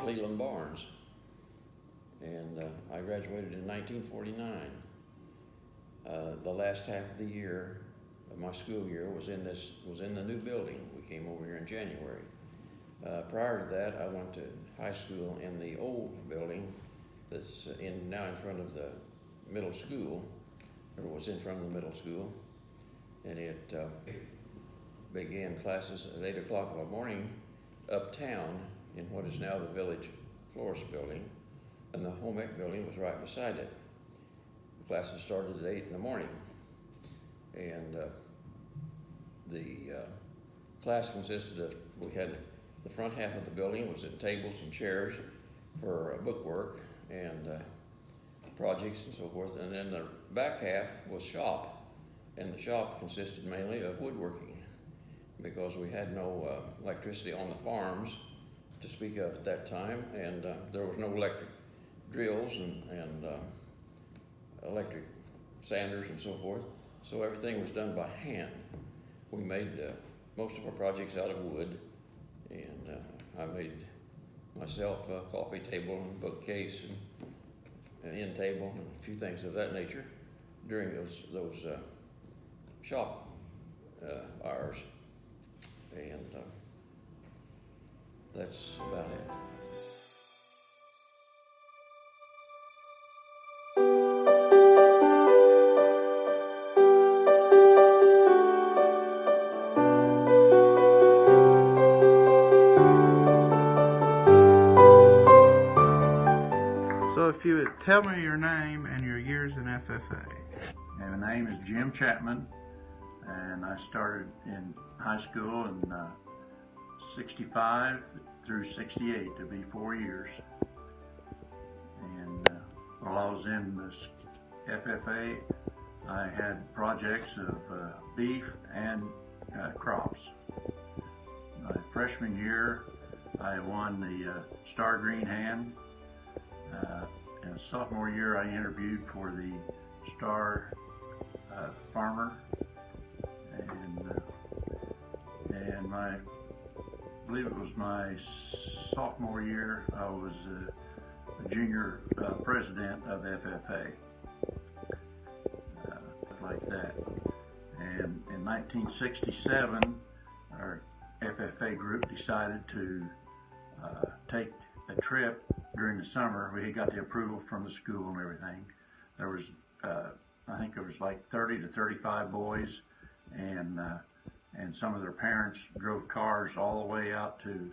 Cleveland Barnes. And I graduated in 1949. The last half of the year of my school year was in the new building. We came over here in January. Prior to that, I went to high school in the old building that's now in front of the middle school, or was in front of the middle school, and it began classes at 8 o'clock in the morning uptown in what is now the Village Florist building, and the home ec building was right beside it. The classes started at 8 in the morning, and the class consisted of, we had the front half of the building was in tables and chairs for bookwork and projects and so forth, and then the back half was shop, and the shop consisted mainly of woodworking because we had no electricity on the farms to speak of at that time, and there was no electric drills and electric sanders and so forth, so everything was done by hand. We made most of our projects out of wood, and I made myself a coffee table and bookcase and an end table and a few things of that nature during those shop hours, and that's about it. So if you would tell me your name and your years in FFA. And my name is Jim Chapman, and I started in high school in 65 through 68 to be 4 years. And while I was in the FFA, I had projects of beef and crops. My freshman year, I won the Star Green Hand. And sophomore year, I interviewed for the Star Farmer, and I believe it was my sophomore year, I was a junior president of FFA, like that. And in 1967, our FFA group decided to take a trip during the summer. We had got the approval from the school and everything. There was, I think there was like 30 to 35 boys, and some of their parents drove cars all the way out to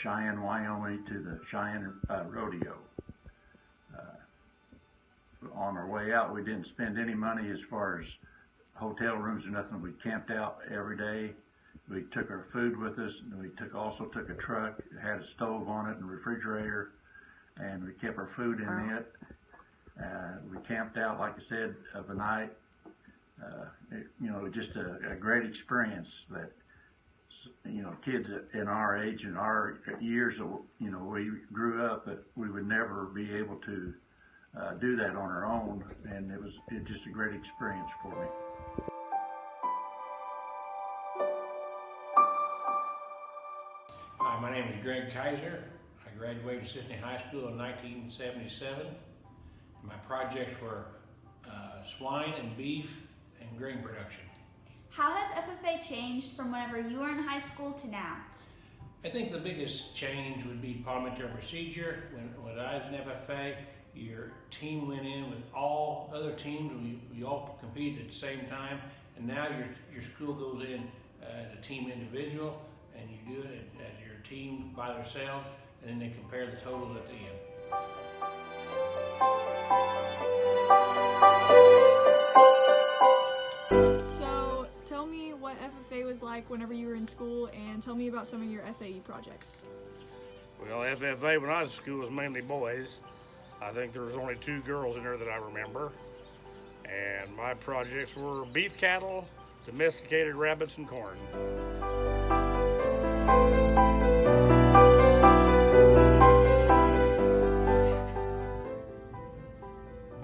Cheyenne, Wyoming, to the Cheyenne Rodeo. On our way out, we didn't spend any money as far as hotel rooms or nothing. We camped out every day. We took our food with us, and we also took a truck. It had a stove on it and a refrigerator, and we kept our food in it. We camped out, like I said, of the night. Just a great experience that, kids in our age and our years, we grew up, but we would never be able to do that on our own, and it was just a great experience for me. Hi, my name is Greg Kaiser. I graduated Cisne High School in 1977. My projects were swine and beef and grain production. How has FFA changed from whenever you were in high school to now? I think the biggest change would be parliamentary procedure. When I was in FFA, your team went in with all other teams. We all competed at the same time, and now your school goes in as a team individual, and you do it as your team by themselves, and then they compare the totals at the end. So tell me what FFA was like whenever you were in school, and tell me about some of your SAE projects. Well, FFA when I was in school was mainly boys. I think there was only 2 girls in there that I remember. And my projects were beef cattle, domesticated rabbits, and corn.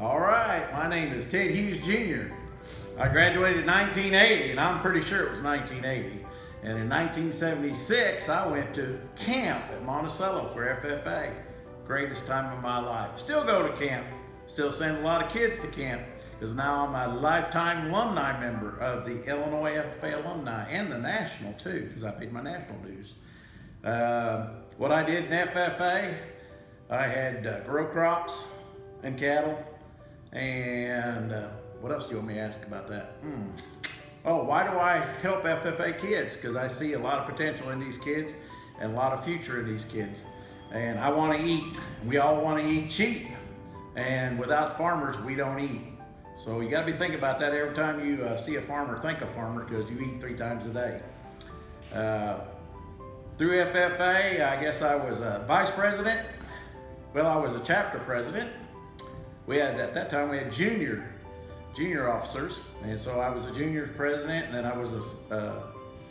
All right, my name is Ted Hughes Jr. I graduated in 1980, and I'm pretty sure it was 1980. And in 1976, I went to camp at Monticello for FFA. Greatest time of my life. Still go to camp. Still send a lot of kids to camp, because now I'm a lifetime alumni member of the Illinois FFA alumni, and the national too, because I paid my national dues. What I did in FFA, I had grow crops and cattle, and what else do you want me to ask about that? Oh, why do I help FFA kids? Because I see a lot of potential in these kids and a lot of future in these kids. And I want to eat. We all want to eat cheap. And without farmers, we don't eat. So you got to be thinking about that every time you see a farmer, think of farmer, because you eat 3 times a day. Through FFA, I guess I was a vice president. Well, I was a chapter president. At that time, we had junior officers, and so I was a junior president, and then I was a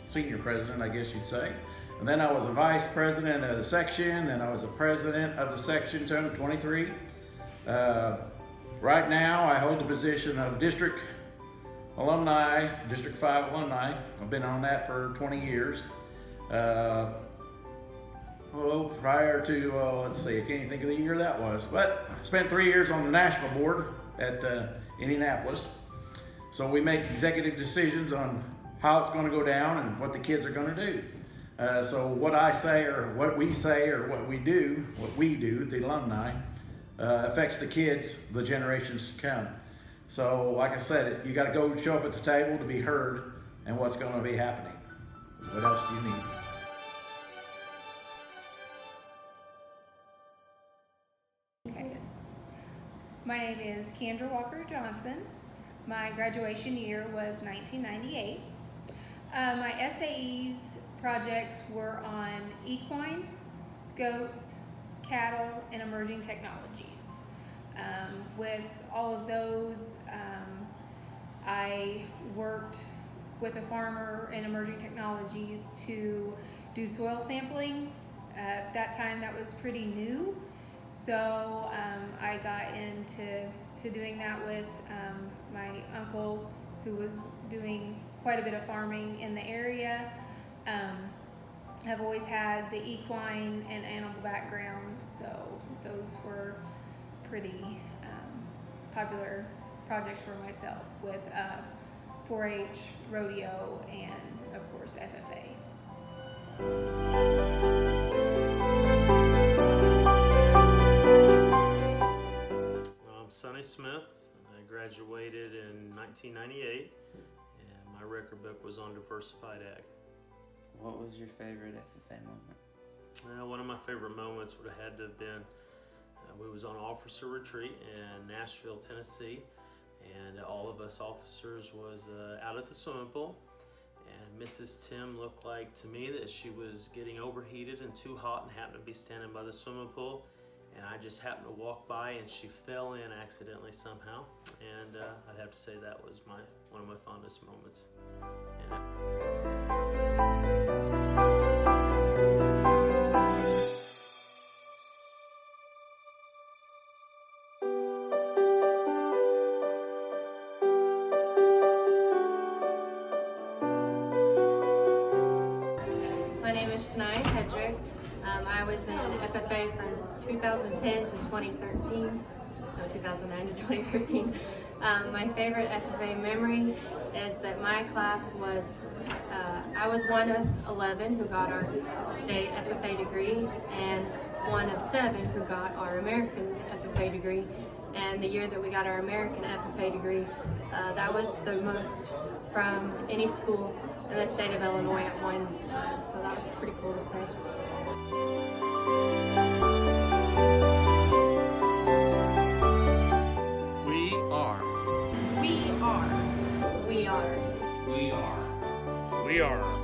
senior president, I guess you'd say. And then I was a vice president of the section, and I was a president of the section, term 23. Right now, I hold the position of district alumni, District 5 alumni. I've been on that for 20 years. Prior to, let's see, I can't even think of the year that was, but I spent 3 years on the national board at Indianapolis. So we make executive decisions on how it's going to go down and what the kids are going to do. So what I say, or what we say, or what we do, the alumni, affects the kids, the generations to come. So like I said, you got to go show up at the table to be heard and what's going to be happening. What else do you need? My name is Kendra Walker Johnson. My graduation year was 1998. My SAE's projects were on equine, goats, cattle, and emerging technologies. With all of those, I worked with a farmer in emerging technologies to do soil sampling. At that time, that was pretty new. So I got into doing that with my uncle, who was doing quite a bit of farming in the area. I've always had the equine and animal background, so those were pretty popular projects for myself, with 4-H, rodeo, and of course FFA. I'm Sonny Smith. I graduated in 1998, and my record book was on diversified ag. What was your favorite FFA moment? One of my favorite moments would have had to have been we was on officer retreat in Nashville, Tennessee, and all of us officers was out at the swimming pool, and Mrs. Tim looked like to me that she was getting overheated and too hot and happened to be standing by the swimming pool, and I just happened to walk by and she fell in accidentally somehow, and I'd have to say that was one of my fondest moments. My name is Cisne. I was in FFA from 2010 to 2013. No, 2009 to 2013. My favorite FFA memory is that my class was, I was one of 11 who got our state FFA degree, and one of 7 who got our American FFA degree. And the year that we got our American FFA degree, that was the most from any school in the state of Illinois at one time. So that was pretty cool to say. We are. We are. We are. We are. We are.